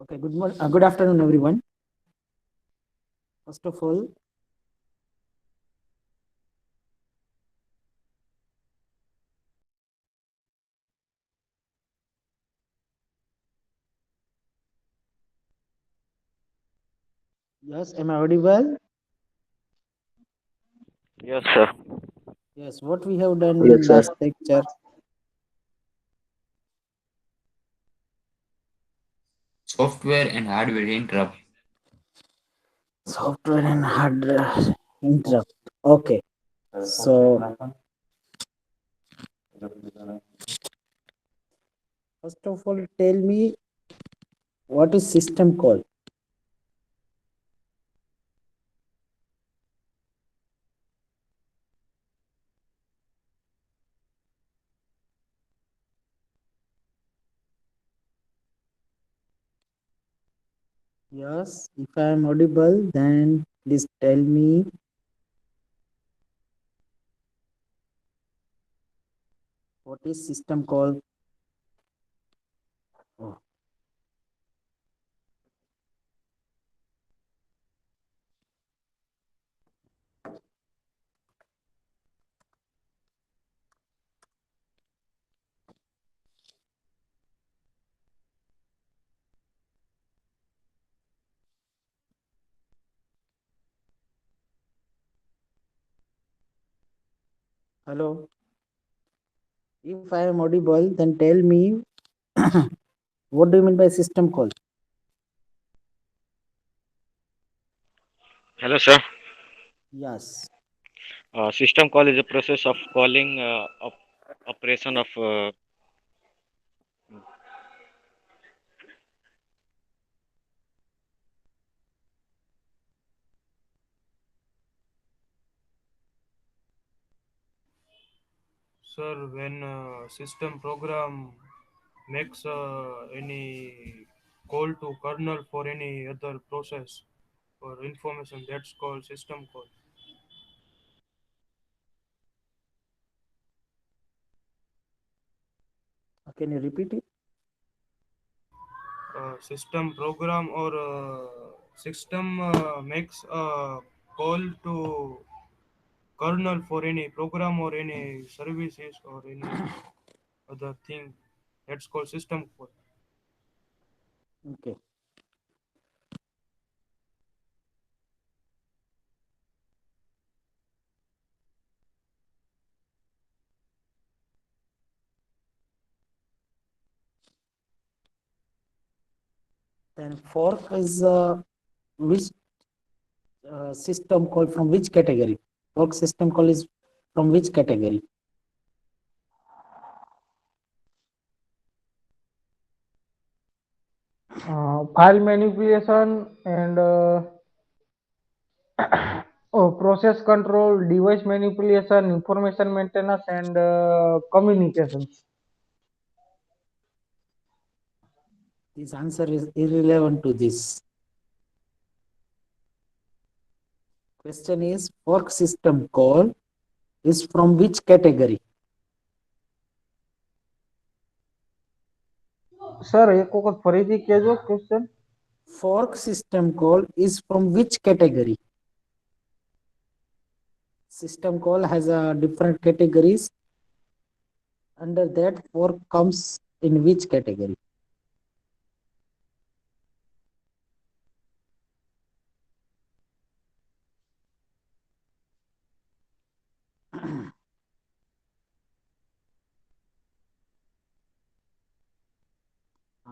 Okay, good afternoon, everyone. First of all, yes, am I audible? Yes, sir. Yes, what we have done Yes, in sir. last lecture, Software and hardware interrupt. software and hardware interrupt. Okay, so first of all, tell me what is system call? Yes, if I am audible, then please tell me what is system call? Oh, hello. If I am audible, then tell me what do you mean by system call? Hello, sir. Yes. System call is a process of calling operation of. Sir, when system program makes any call to kernel for any other process or information, that's called system call. Can you repeat it? System program or system makes a call to kernel for any program or any services or any other thing. That's called system call. Okay. Then fork is which system call from which category? Fork system call is from which category? File manipulation and process control, device manipulation, information maintenance, and communications. This answer is irrelevant to this. Question is fork system call is from which category? Sir એક વખત ફરીથી કહેજો question. Fork system call is from which category? System call has different categories. Under that, fork comes in which category?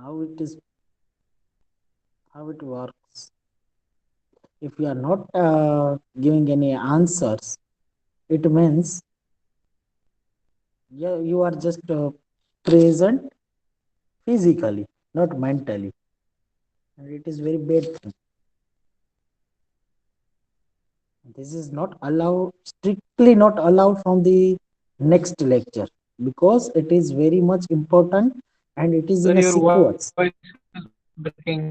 How it is, how it works? If you are not giving any answers, it means yeah, you are just present physically, not mentally, and it is very bad thing. This is not allowed, strictly not allowed from the next lecture, because it is very much important and it is in a sir your sequence. Voice is breaking.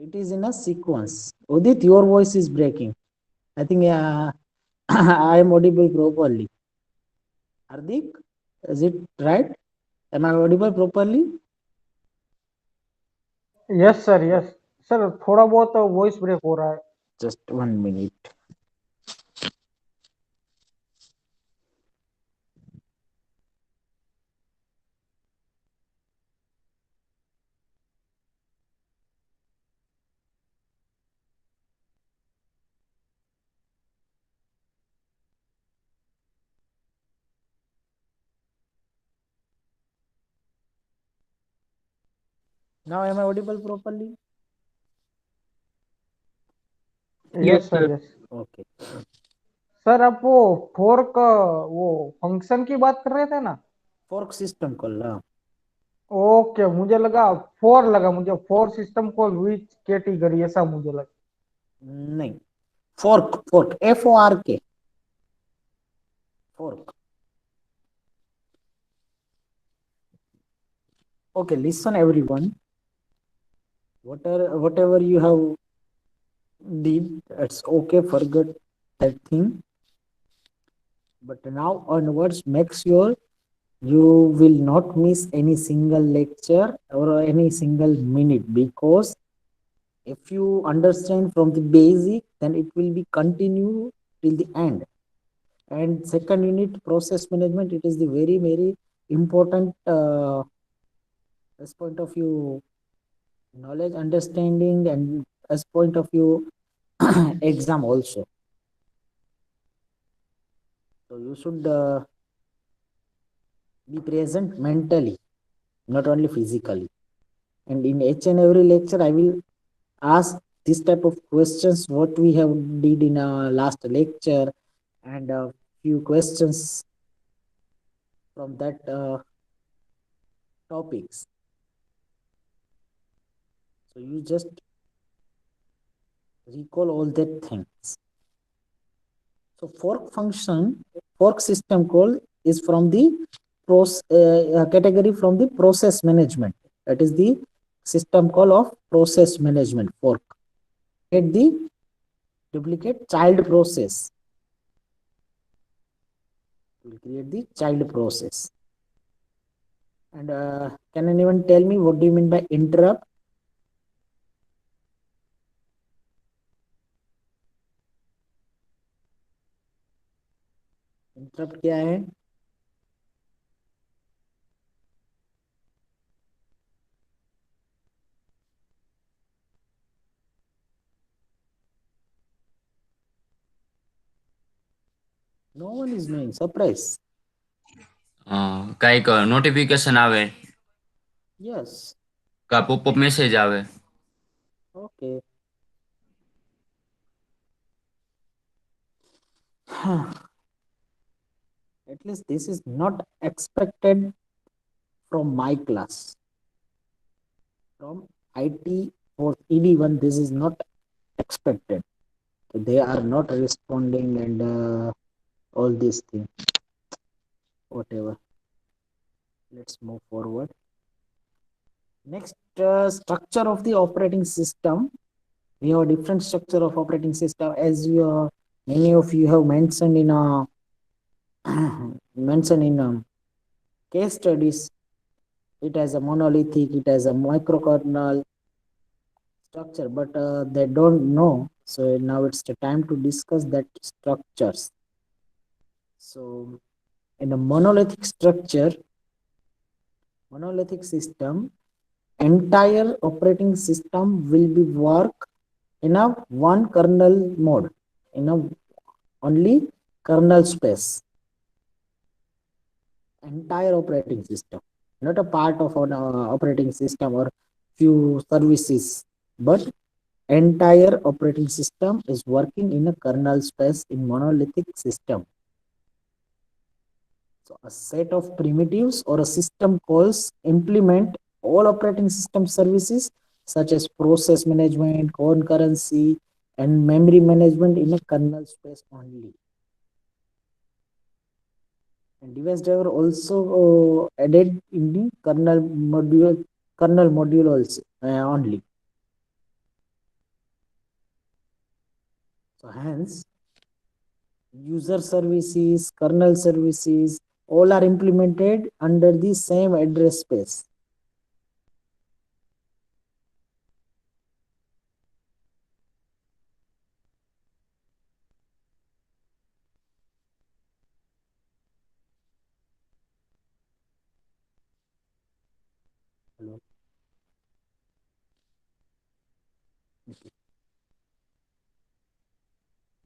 It is in a sequence. Udit, your voice is breaking. I think I am audible properly. Hardik, is it right? Am I audible properly? Yes sir, yes sir, थोड़ा बहुत voice break हो रहा है। Just 1 minute. Now am I audible properly? Yes yes sir, sir, yes. Okay. Sir आप वो fork वो function की बात कर रहे थे ना? Fork system call. ओके, मुझे लगा फोर, लगा मुझे four system call which category, ऐसा मुझे लगा। नहीं, fork FORK fork. Okay, listen everyone. Whatever you have did, it's okay. Forget that thing. But now onwards, make sure you will not miss any single lecture or any single minute, because if you understand from the basic, then it will be continue till the end. And second unit, process management, it is the very important as point of view knowledge understanding, and as point of view exam also. So you should be present mentally, not only physically. And in each and every lecture, I will ask this type of questions what we have did in our last lecture, and a few questions from that topics. So you just recall all that things. So fork system call is from the category from the process management. That is the system call of process management, fork. Get the duplicate child process. Will create the child process. And can anyone tell me what do you mean by interrupt? Interrupt क्या है? No one is knowing. Surprise. કાંઈક notification આવે Yes. કા popup message આવે. Okay. At least this is not expected from my class. From IT or ED1, this is not expected. They are not responding, and all these things. Whatever. Let's move forward. Next, structure of the operating system. We have a different structure of operating system, as you many of you have mentioned in a mentioned in case studies. It has a monolithic, it has a microkernel structure, but they don't know. So now it's the time to discuss that structures. So in a monolithic system, entire operating system will be work in a one kernel mode, in a only kernel space. Entire operating system, not a part of an operating system or few services, but entire operating system is working in a kernel space in monolithic system. So a set of primitives or a system calls implement all operating system services such as process management, concurrency, and memory management in a kernel space only. And device driver also added in the kernel module also only. So hence user services, kernel services, all are implemented under the same address space.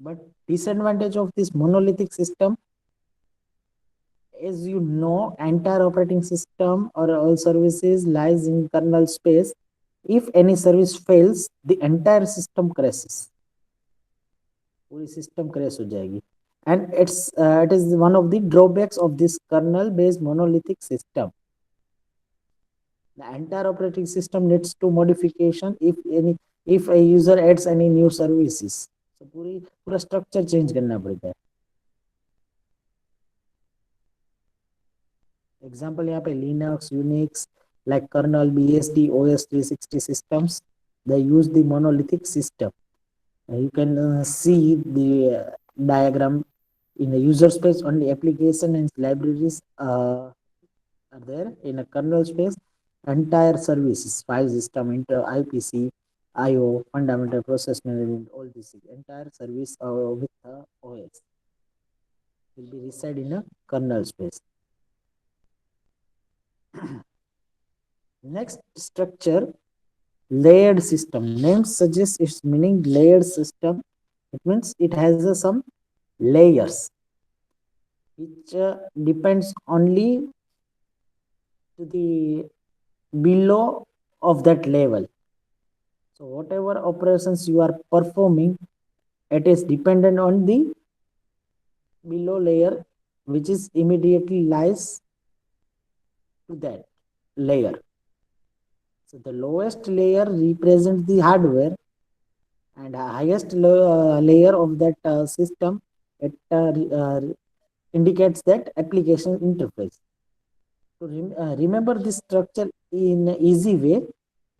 But disadvantage of this monolithic system, as you know, entire operating system or all services lies in kernel space. If any service fails, the entire system crashes. पूरी system crash हो जाएगी. And it is one of the drawbacks of this kernel based monolithic system. The entire operating system needs to modification if a user adds any new services. So पूरा structure change करना पड़ता है. Example यहाँ पे Linux, Unix, like kernel, BSD, OS 360 systems, they use the monolithic system. You can see the diagram in the user space. Only application and libraries are there. In a kernel space, entire services, file system, IPC, IO, fundamental process management, all this entire service with the OS will be reside in a kernel space. Next structure, layered system. Name suggests its meaning layered system. It means it has some layers which depends only to the below of that level. So whatever operations you are performing, it is dependent on the below layer, which is immediately lies to that layer. So the lowest layer represents the hardware, and highest layer of that system, it indicates that application interface. To remember this structure in an easy way,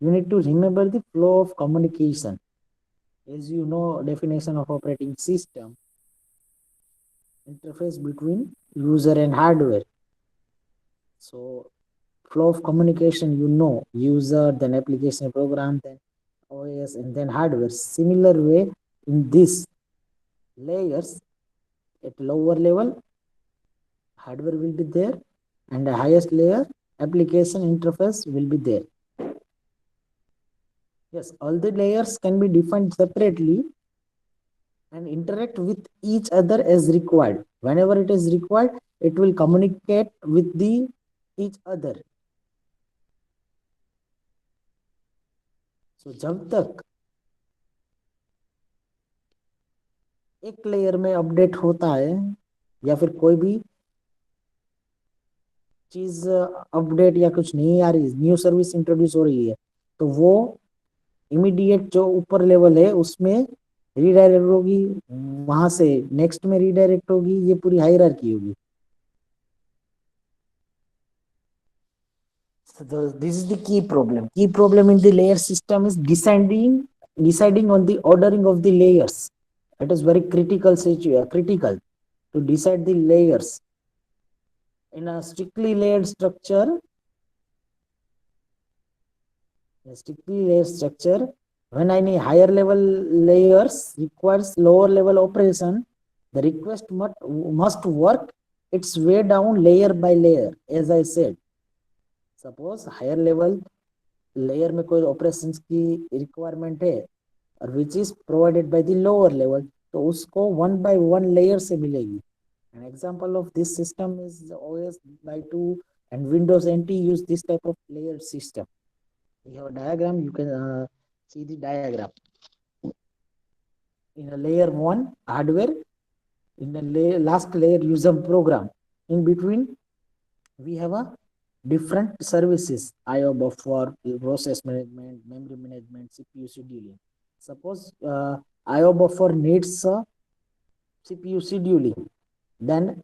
you need to remember the flow of communication. As you know, definition of operating system, interface between user and hardware. So flow of communication, you know, user, then application program, then OS, and then hardware. Similar way in this layers, at lower level, hardware will be there, and the highest layer, application interface will be there. Yes, all the layers can be defined separately and interact with each other as required. Whenever it is required, it will communicate with the each other. So जब तक एक layer में update होता है या फिर कोई भी चीज अपडेट या कुछ नहीं आ रही, न्यू सर्विस इंट्रोड्यूस हो रही है, तो वो इमीडिएट जो ऊपर लेवल है उसमें रीडायरेक्ट होगी, वहां से नेक्स्ट में रीडायरेक्ट होगी, ये पूरी हायरार्की होगी. So this is the key problem. Key problem in the layer system is deciding on the ordering of the layers. It is very critical to decide the layers. In a strictly layered structure, when any higher level layers requires lower level operation, the request must work its way down layer by layer. As I said, suppose higher level layer में कोई operations की requirement है और which is provided by the lower level, तो उसको one by one layer से मिलेगी. An example of this system is OS by 2 and Windows NT use this type of layered system. We have a diagram, you can see the diagram. In a layer 1 hardware, in the last layer user program. In between, we have a different services, IO buffer, process management, memory management, CPU scheduling. Suppose IO buffer needs CPU scheduling, then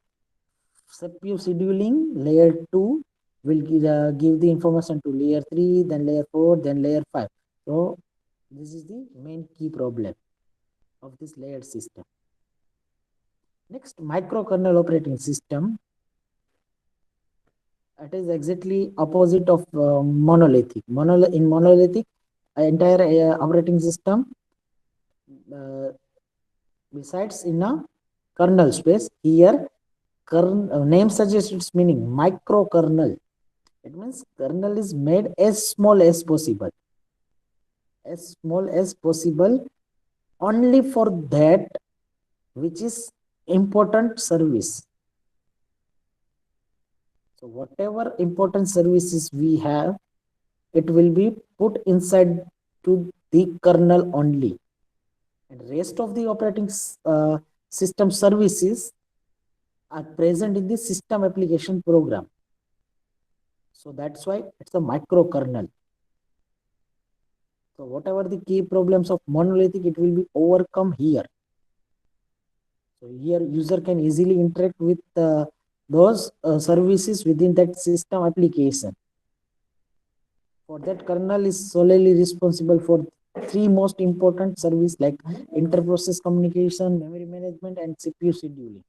CPU scheduling layer 2 will give the information to layer 3, then layer 4, then layer 5. So this is the main key problem of this layered system. Next, microkernel operating system. It is exactly opposite of monolithic. In monolithic, entire operating system besides in a kernel space. Here, name suggests its meaning, microkernel. It means kernel is made as small as possible. As small as possible. Only for that, which is important service. So whatever important services we have, it will be put inside to the kernel only, and rest of the operating system services are present in the system application program. So that's why it's a microkernel. So whatever the key problems of monolithic, it will be overcome here. So here user can easily interact with those services within that system application. For that, kernel is solely responsible for three most important service like inter-process communication, memory management, and CPU scheduling.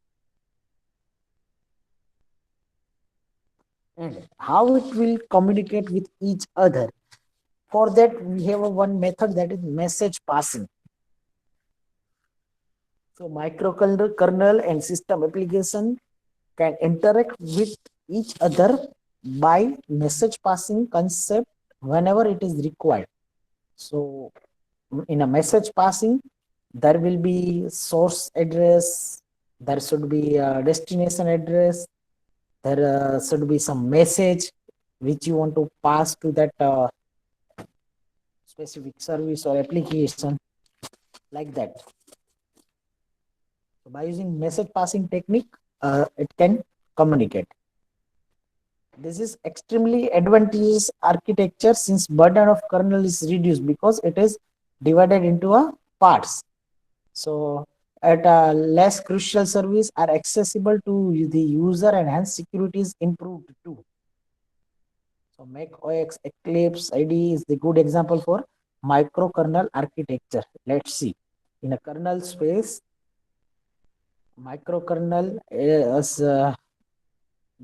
And how it will communicate with each other? For that, we have a one method, that is message passing. So microkernel and system application can interact with each other by message passing concept whenever it is required. So in a message passing, there will be source address, there should be a destination address, there should be some message which you want to pass to that specific service or application, like that. So by using message passing technique, it can communicate. This is extremely advantageous architecture since burden of kernel is reduced because it is divided into a parts. So at a less crucial service are accessible to the user and hence security is improved too. So Mac OS Eclipse IDE is the good example for microkernel architecture. Let's see. In a kernel space, microkernel is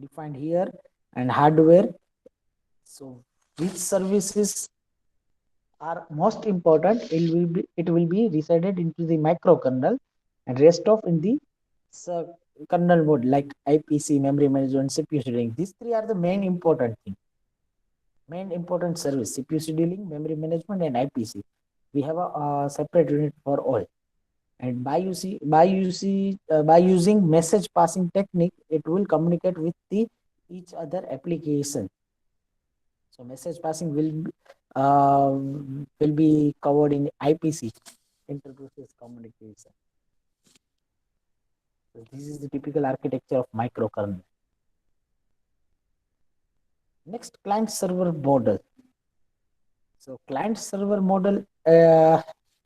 defined here, and hardware. So which services are most important? It will be resided into the microkernel, and rest of in the kernel mode like IPC, memory management, CPU scheduling. These three are the main important thing. Main important service: CPU scheduling, memory management, and IPC. We have a separate unit for all. And by using message passing technique, it will communicate with the each other application. So message passing will be covered in IPC, inter-process communication. So this is the typical architecture of microkernel. Next, client server model. So client server model,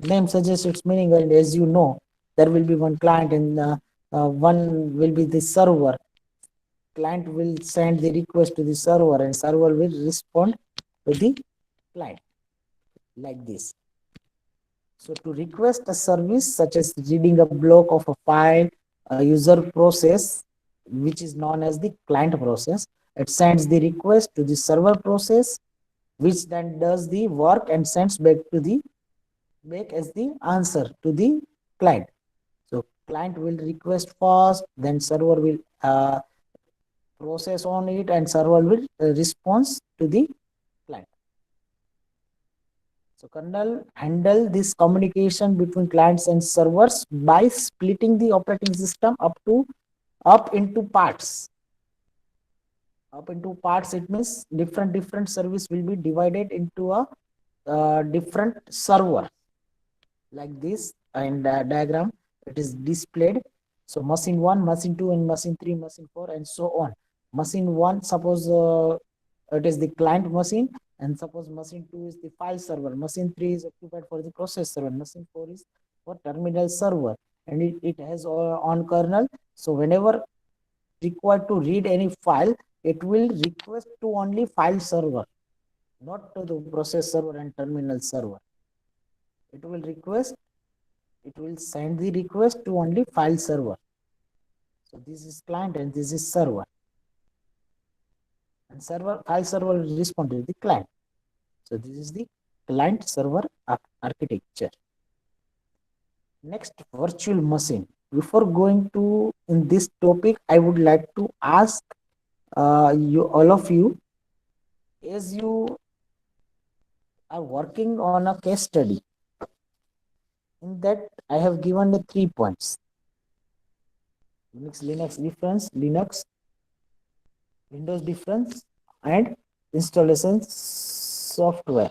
name suggests its meaning, and as you know, there will be one client and one will be the server. Client will send the request to the server and server will respond to the client, like this. So to request a service such as reading a block of a file, a user process, which is known as the client process, it sends the request to the server process, which then does the work and sends back as the answer to the client. So client will request first, then server will process on it, and server will respond to the client. So kernel handle this communication between clients and servers by splitting the operating system up into parts. Up into parts, it means different service will be divided into a different server, like this. And diagram, it is displayed. So machine 1, machine 2, and machine 3, machine 4, and so on. Machine 1, suppose it is the client machine, and suppose machine 2 is the file server, machine 3 is occupied for the process server, machine 4 is for terminal server, and it has on kernel. So whenever required to read any file, it will request to only file server, not to the process server and terminal server. It will request, it will send the request to only file server. So this is client and this is server, and file server will respond to the client. So this is the client server architecture. Next, virtual machine. Before going to in this topic, I would like to ask you, all of you, as you are working on a case study, in that I have given the 3 points. Unix, Linux difference, Linux, Windows difference, and installation software.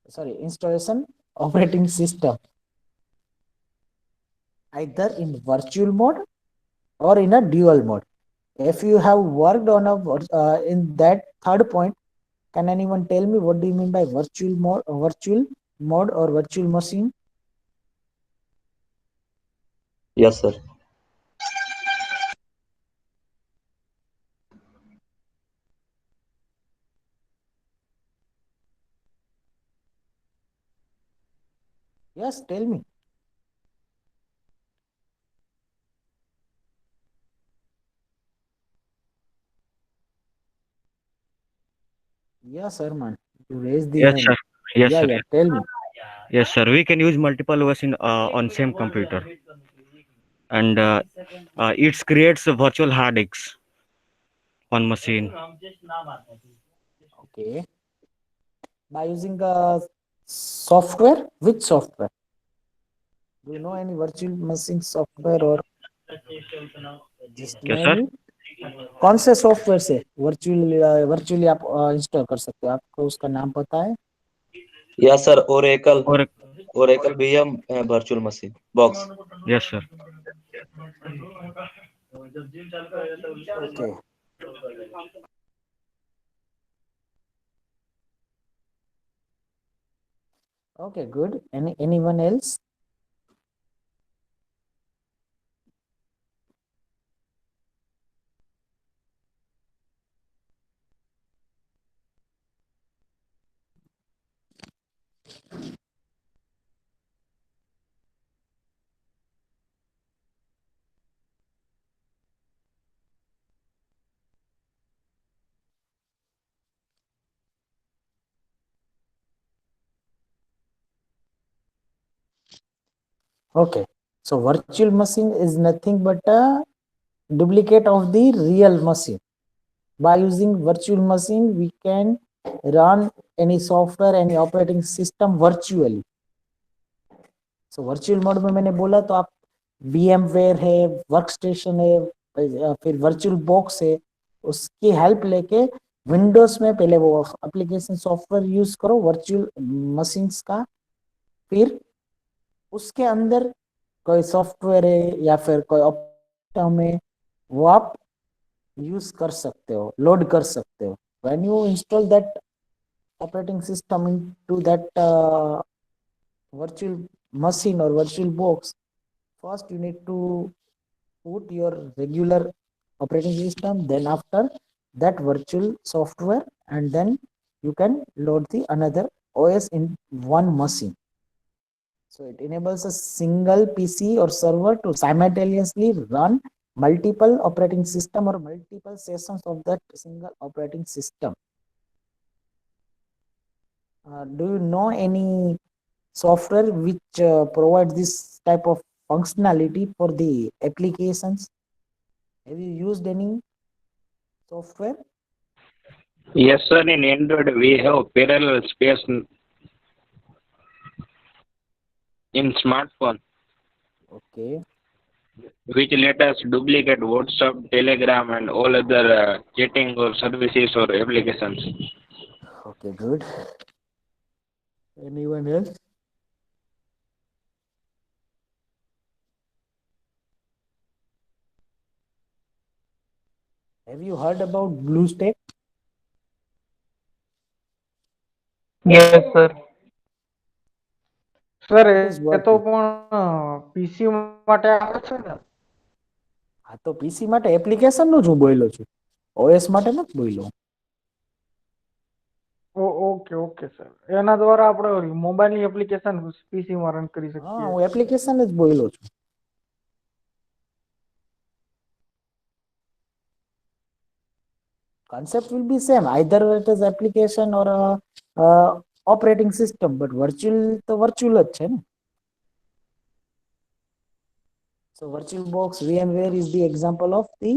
Sorry, installation operating system, either in virtual mode or in a dual mode. If you have worked on a in that third point, can anyone tell me what do you mean by virtual mode or virtual machine? Yes, sir. Yes, tell me. Yes, sir, man. You raise the Yes, hand. sir. Yes, Yeah, sir. yeah. Tell me. Yes, sir. We can use multiple OS in on same computer, and it creates a virtual hard disks on machine. Okay. By using software, which software? Do you know any virtual machine software or just Yes, name sir. it? कौन से software से virtually आप install कर सकते हो? आपको उसका नाम पता है? Yes, sir. Oracle. Or Oracle VM virtual machine box. yes, sir. Okay. Okay, good. Anyone else? Okay. So virtual machine is nothing but a duplicate of the real machine. By using virtual machine, we can run any software, any operating system virtually. So virtual mode में मैंने बोला तो आप VMware है, work station है, फिर virtual box है, उसकी हेल्प लेके विंडोज में पहले वो एप्लीकेशन सॉफ्टवेयर यूज करो वर्चुअल मशीन्स का, फिर उसके अंदर कोई सॉफ्टवेयर है या फिर कोई ऑपरेटिंग है, वो आप यूज कर सकते हो, लोड कर सकते हो. When you install that operating system into that virtual machine or virtual box, first you need to put your regular operating system, then after that virtual software, and then you can load the another OS in one machine. So it enables a single PC or server to simultaneously run multiple operating system or multiple sessions of that single operating system. Do you know any software which provides this type of functionality for the applications? Have you used any software? Yes, sir. In Android, we have parallel space in smartphone, Okay, which let us duplicate WhatsApp, Telegram, and all other chatting or services or applications. okay, good. Anyone else? Have you heard about BlueStack? Yes, sir. Sir How A does તો work it? પણ પીસી માટે આવે છે ને? આ તો પીસી માટે application નું જ હું બોલ્યો છું, ઓએસ માટે નથી બોલ્યો. ઓકે ઓકે સર, એના દ્વારા આપણે મોબાઈલની એપ્લિકેશન પીસી માં રન કરી હા, શકીએ. હું એપ્લિકેશન જ બોલ્યો છું. Concept will be same, either it is application or operating system, but virtual તો virtual જ છે ને. So VirtualBox VMware is the example of the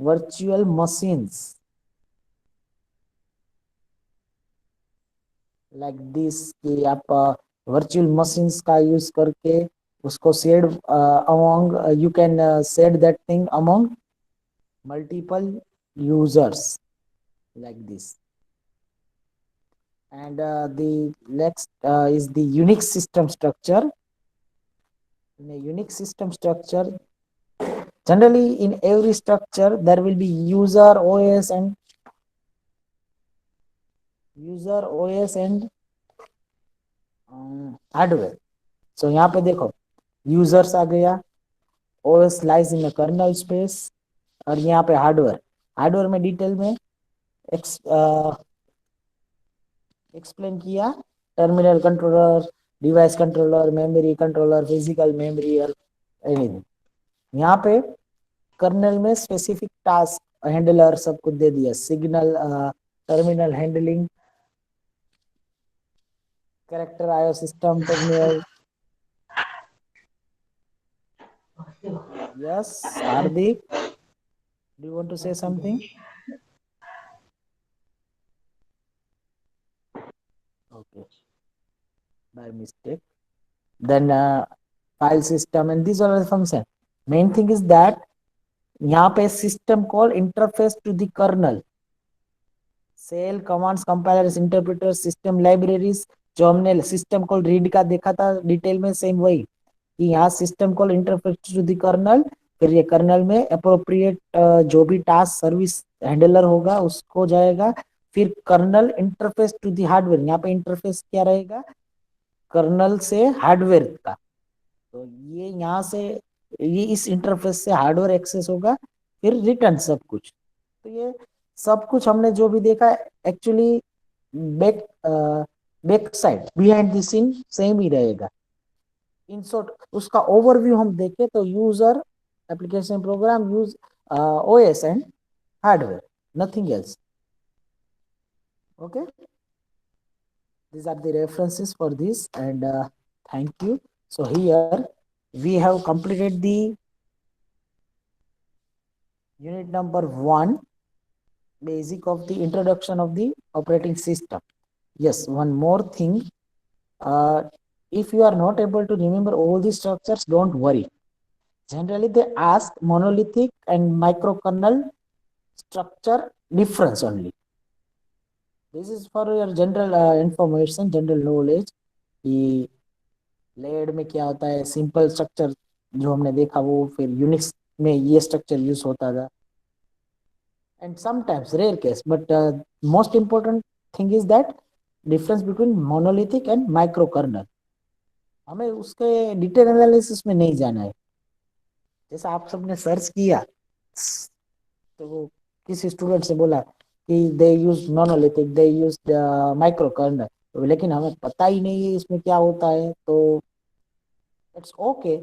virtual machines like this कि आप virtual machines का use करके उसको shed among, you can shed that thing among multiple users like this. And the next is the Unix system structure. In a Unix system structure, generally in every structure there will be user OS and hardware. So यहाँ पे देखो users आ गया, OS lies in kernel space, और यहाँ पे hardware. Hardware में detail में एक्सप्लेन किया, terminal controller, device controller, memory controller, physical memory और एनीथिंग. यहाँ पे कर्नल में स्पेसिफिक टास्क हैंडलर सब कुछ दे दिया, signal, terminal handling, character IO system terminal. Yes Hardik, do you want to say something? Okay, by mistake. Then file system and these are the function. Main thing is that यहाँ पे system call interface to the kernel, shell commands, compilers, interpreters, system libraries. जो हमने system call read का देखा था detail में, same वही कि यहाँ system call interface to the kernel, फिर ये कर्नल में अप्रोप्रिएट जो भी टास्क सर्विस हैंडलर होगा उसको जाएगा, फिर kernel interface to the hardware. यहाँ पे इंटरफेस क्या रहेगा, कर्नल से हार्डवेयर का. तो ये यहाँ से ये इस इंटरफेस से हार्डवेयर एक्सेस होगा, फिर रिटर्न सब कुछ. तो ये सब कुछ हमने जो भी देखा actually back back side behind the scene same ही रहेगा. इन शॉर्ट उसका ओवरव्यू हम देखें तो user, application, program, use, OS and hardware, nothing else. Okay, these are the references for this, and thank you. So here we have completed the unit number 1, basic of the introduction of the operating system. Yes, one more thing, if you are not able to remember all the structures, don't worry. Generally they ask monolithic and microkernel structure difference only. This is for your general information, general knowledge कि lead में क्या होता है, simple structure जो हमने देखा वो फिर यूनिक्स में ये स्ट्रक्चर यूज होता था, and sometimes rare case, but most important thing is that difference between monolithic and micro kernel. हमें उसके डिटेल एनालिसिस में नहीं जाना है. जैसा आप सबने सर्च किया तो वो किसी स्टूडेंट से बोला कि दे यूज मोनोलिथिक, दे यूज माइक्रो कर्नल, लेकिन हमें पता ही नहीं है इसमें क्या होता है, तो इट्स ओके,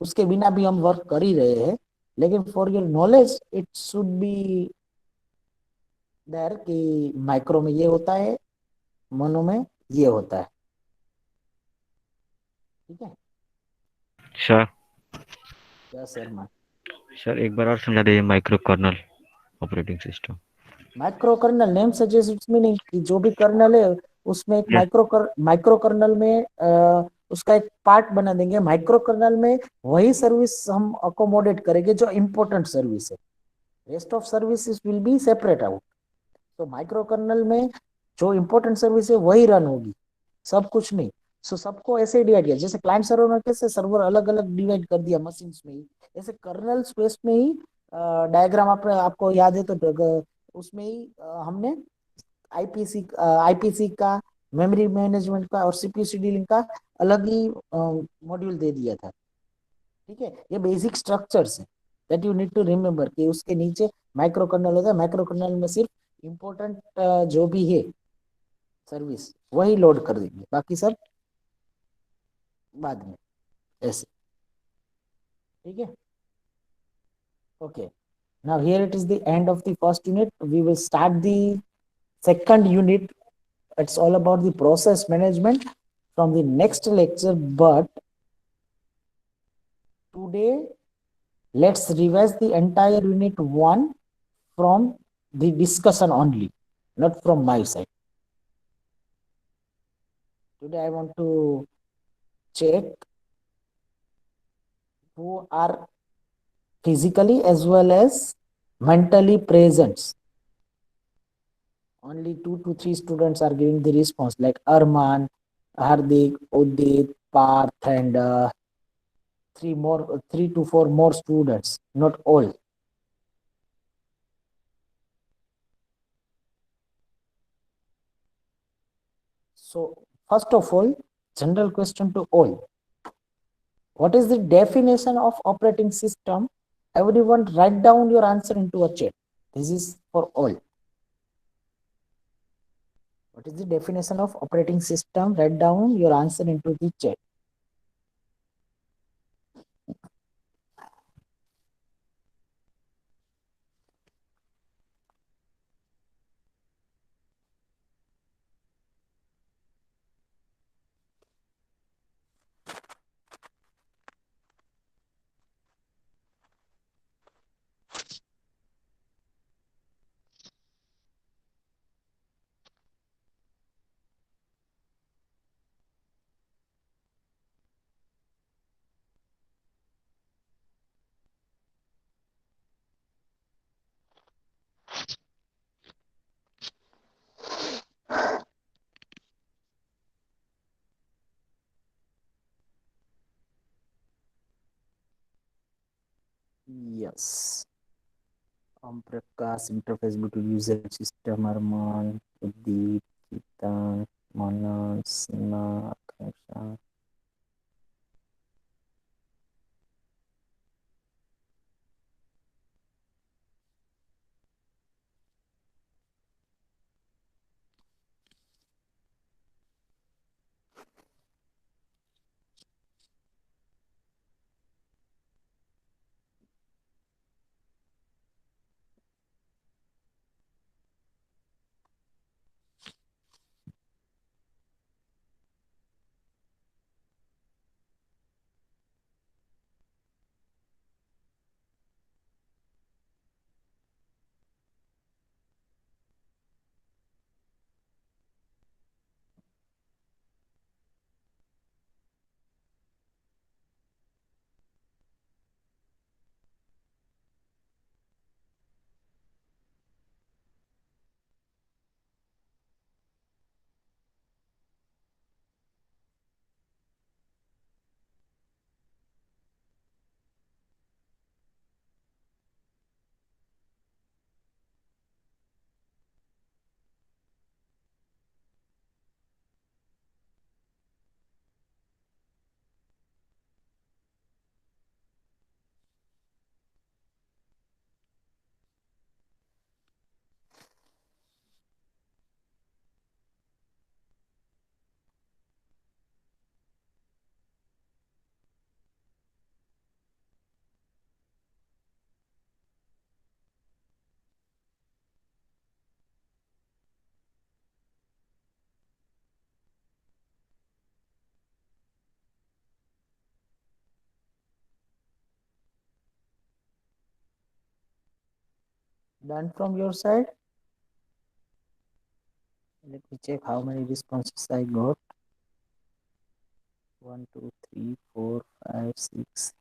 उसके बिना भी हम वर्क कर ही रहे हैं. लेकिन for your knowledge it should be there कि माइक्रो में ये होता है, मोनो में ये होता है. ठीक है सर. क्या शर्मा? सर एक बार और समझा दीजिए micro kernel operating system. Micro kernel name suggest it's meaning कि जो भी कर्नल है उसमें एक Yes. माइक्रो कर्नल में उसका एक पार्ट बना देंगे. माइक्रो कर्नल में वही सर्विस हम अकोमोडेट करेंगे जो इम्पोर्टेंट सर्विस है, rest of services will be separate out. तो माइक्रो कर्नल में जो इम्पोर्टेंट सर्विस है वही रन होगी, सब कुछ नहीं. सो सबको ऐसे डिवाइड किया, जैसे क्लाइंट सर्वर में कैसे सर्वर अलग अलग डिवाइड कर दिया मशीन में ही, ऐसे कर्नल स्पेस में ही डायग्राम आपको याद है तो उसमें ही हमने आईपीसी का, मेमोरी मैनेजमेंट का और सीपीयू शेड्यूलिंग का अलग ही मॉड्यूल दे दिया था. ठीक है, ये बेसिक स्ट्रक्चर्स है that you need to remember कि उसके नीचे माइक्रो कर्नल होता है. माइक्रो कर्नल में सिर्फ इम्पोर्टेंट जो भी है सर्विस वही लोड कर देंगे, बाकी सब बाद में ऐसे. ठीक है, okay. Now here it is the end of the first unit. We will start the second unit. It's all about the process management from the next lecture, but today let's revise the entire unit 1 from the discussion only, not from my side. Today I want to check who are physically as well as mentally present. Only 2 to 3 students are giving the response, like Arman, Hardik, Udit, Parth, and 3 to 4 more students, not all. So, first of all, general question to all. What is the definition of operating system? Everyone write down your answer into a chat. This is for all. What is the definition of operating system? Write down your answer into the chat. Yes. Prakash, interface between user and system, Arman, Udit, Chetan, Manan, Sina, Akansha. Done from your side? Let me check how many responses I got. 1, 2, 3, 4, 5, 6.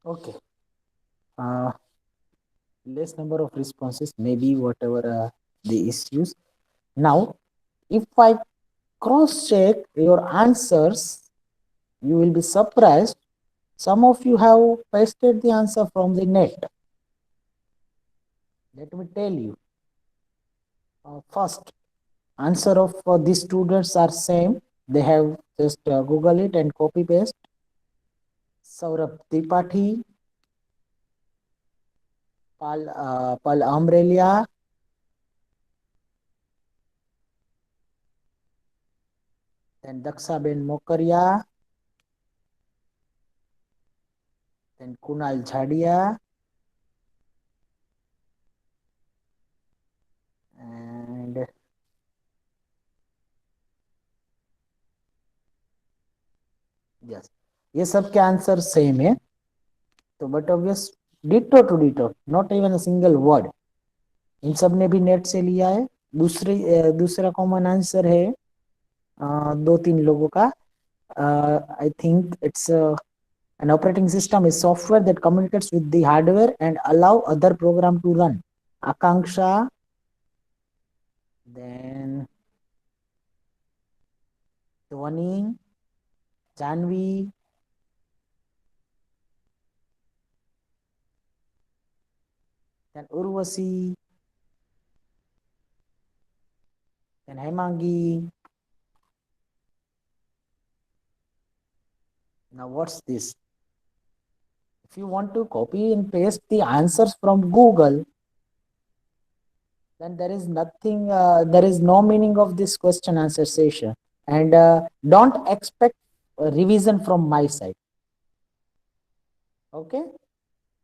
Okay. Less number of responses, maybe whatever the issues. Now, if I cross check your answers, you will be surprised. Some of you have pasted the answer from the net. Let me tell you. First, answer of these students are same. They have just Google it and copy paste. Saurabh Tripathi, Pal Amrelia, then Daksha Ben Mokaria, then Kunal Jhadia, and yes, ये सब के answer same है. तो but obvious ditto to ditto, not even a single word. इन सब ने भी net से लिया है। दूसरा कॉमन आंसर है दो तीन लोगों का। I think it's an operating system is software that communicates with the hardware and allow other program to run. Akanksha, then Dhwani, Janvi, then Urvasi, then Hemangi. Now what's this? If you want to copy and paste the answers from Google, then there is nothing, there is no meaning of this question answer session. And don't expect a revision from my side. Okay?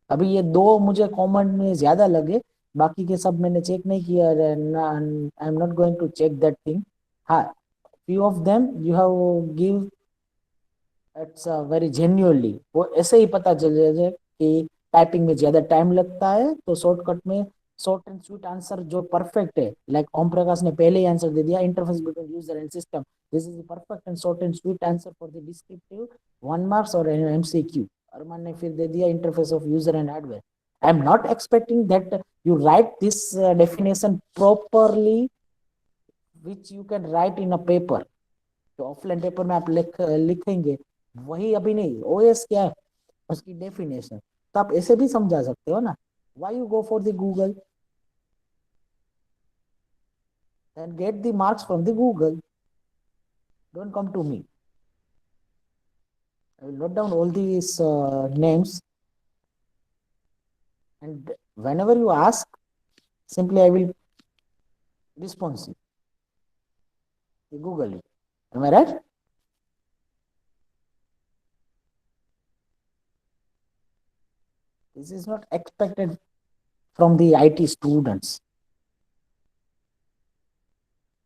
अभी ये दो मुझे common में ज्यादा लगे, बाकी के सब मैंने चेक नहीं किया। I am not going to check that thing. हाँ, few of them you have give it's very genuinely, वो ऐसे ही पता चल जाए कि टाइपिंग में ज्यादा टाइम लगता है तो शॉर्टकट में शॉर्ट एंड स्वीट आंसर जो परफेक्ट है, लाइक ओम प्रकाश ने पहले ही आंसर दे दिया, interface between user and system, this is the perfect and short and sweet answer for the descriptive 1 marks और एमसीक्यू। अरमान ने फिर दे दिया interface of user and hardware. I am not expecting that you right this definition properly which you can write in a paper. तो offline paper में आप लिखेंगे वही, अभी नहीं ओएस क्या है उसकी डेफिनेशन, तो आप ऐसे भी समझा सकते हो ना। Why you go for the Google and get the marks from the Google, don't come to me. I will note down all these names, and whenever you ask, simply I will respond you. You Google it. Am I right? This is not expected from the IT students.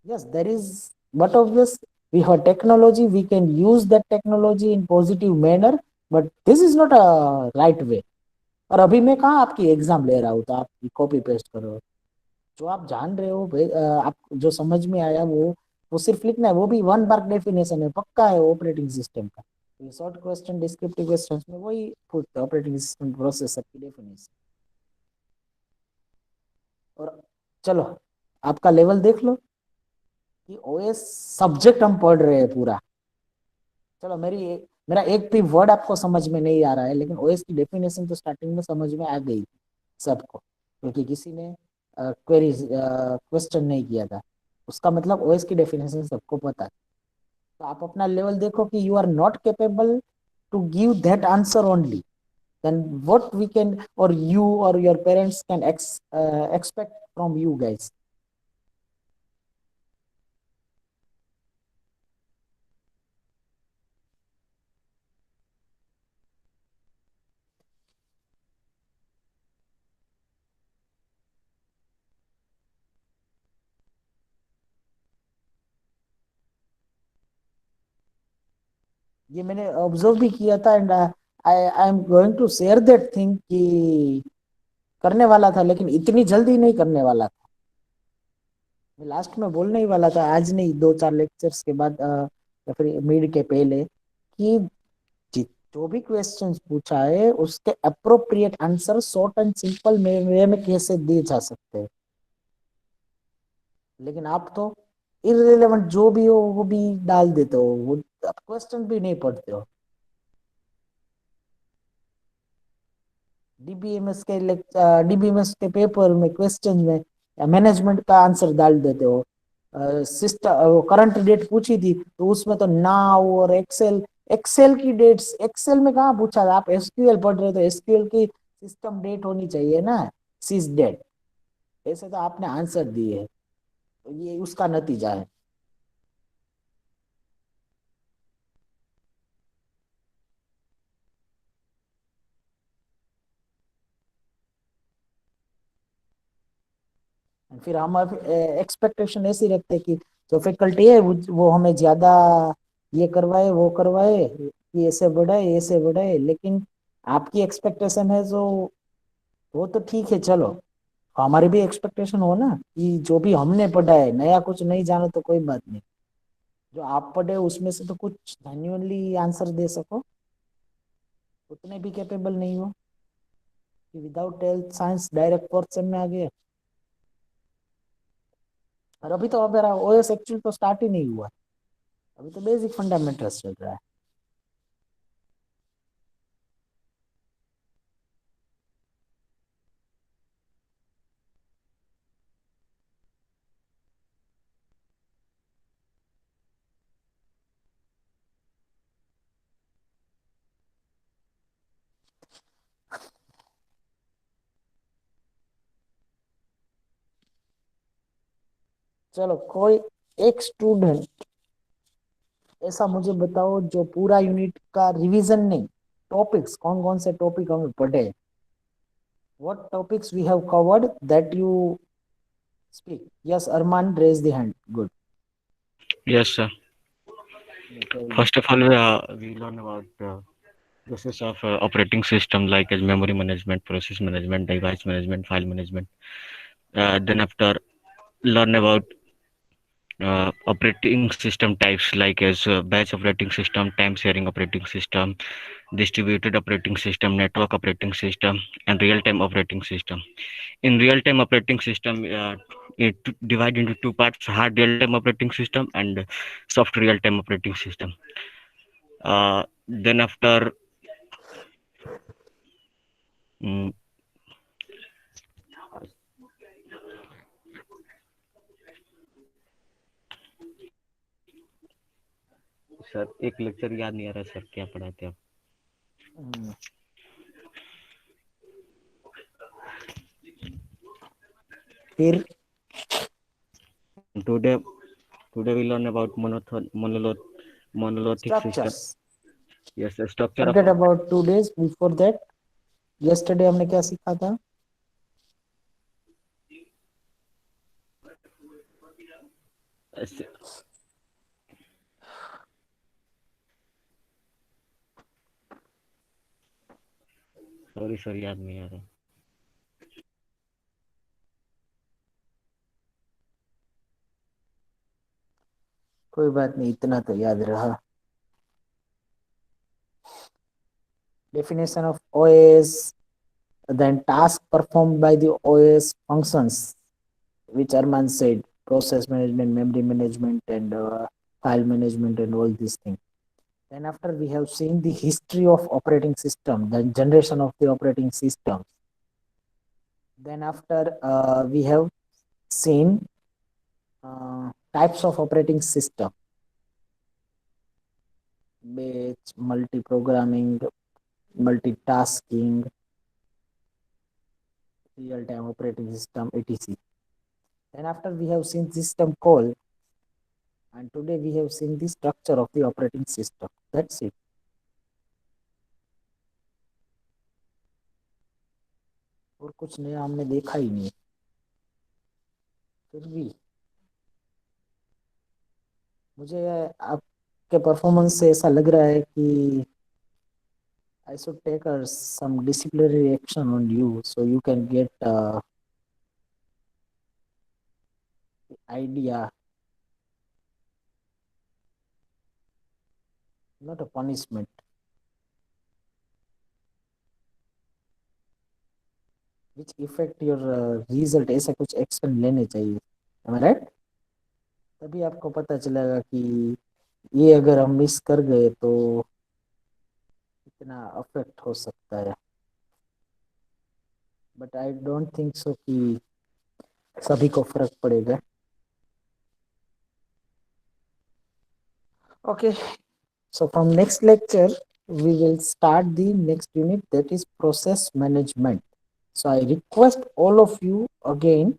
Yes, there is, but obvious we have technology, we can use that technology in positive manner, but this is not a right way. और अभी मैं कहाँ आपकी exam ले रहा हूँ तो आप कॉपी पेस्ट करो। जो आप जान रहे हो आप जो समझ में आया वो सिर्फ लिखना है, वो भी 1 मार्क डेफिनेशन है, पक्का है ऑपरेटिंग सिस्टम का। शॉर्ट क्वेश्चन डिस्क्रिप्टिव क्वेश्चन में वही पूछते हैं ऑपरेटिंग सिस्टम प्रोसेसर की डेफिनेशन। और चलो आपका लेवल देख लो कि ओएस सब्जेक्ट हम पढ़ रहे हैं पूरा। चलो मेरा एक भी वर्ड आपको समझ में नहीं आ रहा है, लेकिन ओएस की डेफिनेशन तो स्टार्टिंग में समझ में आ गई सबको, क्योंकि किसी ने क्वेरी क्वेश्चन नहीं किया था। उसका मतलब ओएस की डेफिनेशन सबको पता है। तो आप अपना लेवल देखो कि you are not capable to give that answer only, then what we can or you or your parents can expect from you guys. ये मैंने ऑब्जर्व भी किया था, and I am going to share that thing कि करने वाला था लेकिन इतनी जल्दी नहीं करने वाला था। मैं लास्ट में बोलने ही वाला था, आज नहीं, 2-4 लेक्चर्स के बाद या फिर मिड के पहले, कि जो भी क्वेश्चंस पूछा है उसके appropriate answer short and simple way में कैसे दिए जा सकते हैं। लेकिन आप तो इररिलेवेंट जो भी हो वो भी डाल देते हो, वो क्वेश्चन भी नहीं पढ़ते हो। डीबीएमएस के पेपर में क्वेश्चन में मैनेजमेंट का आंसर डाल देते हो। सिस्टम करंट डेट पूछी थी तो उसमें तो नाउ और एक्सेल की डेट्स, एक्सेल में कहाँ पूछा था, आप एसक्यूएल पढ़ रहे हो तो एसक्यूएल की सिस्टम डेट होनी चाहिए ना, सिस डेट। ऐसे तो आपने आंसर दिए है, तो ये उसका नतीजा है। फिर हम एक्सपेक्टेशन ऐसी रखते हैं कि जो फैकल्टी है वो हमें ज्यादा ये करवाए वो करवाए, ये ऐसे बढ़ाए ऐसे बढ़ाए, लेकिन आपकी एक्सपेक्टेशन है जो वो तो ठीक है, चलो हमारी भी एक्सपेक्टेशन हो ना कि जो भी हमने पढ़ा है नया कुछ नहीं जानो तो कोई बात नहीं, जो आप पढ़े उसमें से तो कुछ जेन्युइनली आंसर दे सको, उतने भी कैपेबल नहीं हो कि without twelfth science direct fourth same में आ गए। और अभी तो मेरा ओएस एक्चुअली तो स्टार्ट ही नहीं हुआ, अभी तो बेसिक फंडामेंटल्स चल रहा है। चलो कोई एक स्टूडेंट ऐसा मुझे बताओ जो पूरा यूनिट का रिवीजन नहीं, टॉपिक्स कौन कौन से टॉपिक हमें पढ़े, what topics we have covered that you speak. Yes Armaan raise the hand, good. Yes, sir. First of all, we learn about process of operating system like as memory management, process management, device management, file management. Then after learn about operating system types like as batch operating system, time sharing operating system, distributed operating system, network operating system, and real time operating system. In real time operating system, it divide into two parts: hard real time operating system and soft real time operating system. Then after mm, sir एक lecture याद नहीं आ रहा sir क्या पढ़ाते आप। फिर Today, today we learn about monolithic system. Structures, Yes, the structure of forget about 2 days before that. Yesterday हमने क्या सीखा था? सॉरी सर याद नहीं आ रहा। कोई बात नहीं, इतना तो याद रहा। Definition of OS, then task performed by the OS functions, which Arman said, process management, memory management, and file management, and all these things. Then after we have seen the history of operating system, then generation of the operating system. Then after we have seen types of operating system, batch, multi-programming, multitasking, real-time operating system, etc. Then after we have seen system call, and today we have seen the structure of the operating system. That's it. और कुछ नया हमने देखा ही नहीं, फिर भी मुझे आपके परफॉर्मेंस से ऐसा लग रहा है कि I should take some disciplinary action on you so you can get idea, not a punishment, which affect your result। ऐसा कुछ एक्शन लेने चाहिए, am I right? तभी आपको पता चलेगा कि ये अगर हम मिस कर गए तो कितना अफेक्ट हो सकता है। But I don't think so कि सभी को फर्क पड़ेगा। Okay, so from next lecture we will start the next unit, that is process management. So I request all of you again,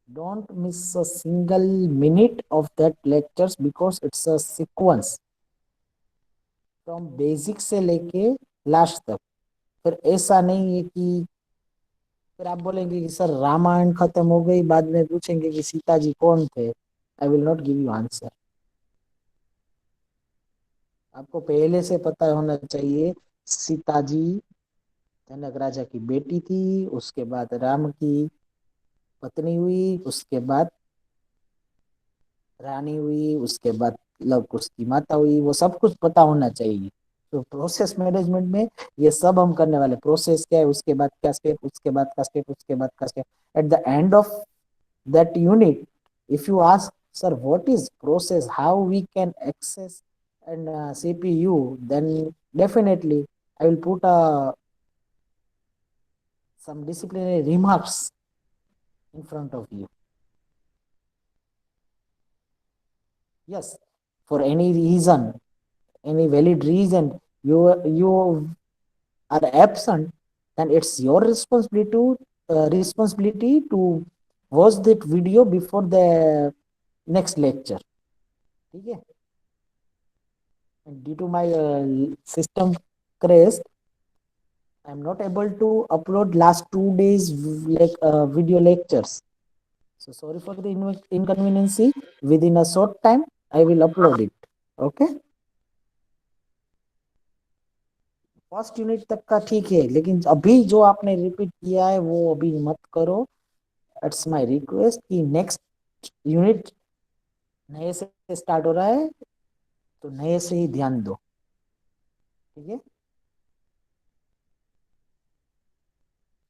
don't miss a single minute of that lectures because it's a sequence from basic से लेके last तक। फिर ऐसा नहीं है कि फिर आप बोलेंगे कि सर रामायण खत्म हो गई, बाद में पूछेंगे कि सीता जी कौन थे, I will not give you answer. आपको पहले से पता होना चाहिए सीता जी जनक राजा की बेटी थी, उसके बाद राम की पत्नी हुई, उसके बाद रानी हुई, उसके बाद लव कुश की माता हुई। वो सब कुछ पता होना चाहिए। तो प्रोसेस मैनेजमेंट में ये सब हम करने वाले। प्रोसेस क्या है, उसके बाद क्या स्टेप, उसके बाद का स्टेप, उसके बाद का step. At the end of that unit, if you ask, sir, what is process, how we can access an CPU, then definitely I will put some disciplinary remarks in front of you. Yes, for any reason, any valid reason, you are absent, then it's your responsibility to watch that video before the next lecture. Okay? And due to my system crash, I'm not able to upload last 2 days video lectures. So sorry for the inconvenience. Within a short time, I will upload it. Okay. First unit तक का ठीक है, लेकिन अभी जो आपने repeat किया है वो अभी मत करो। इट्स माय रिक्वेस्ट कि नेक्स्ट यूनिट नए से स्टार्ट हो रहा है, तो नए से ही ध्यान दो। ठीक है।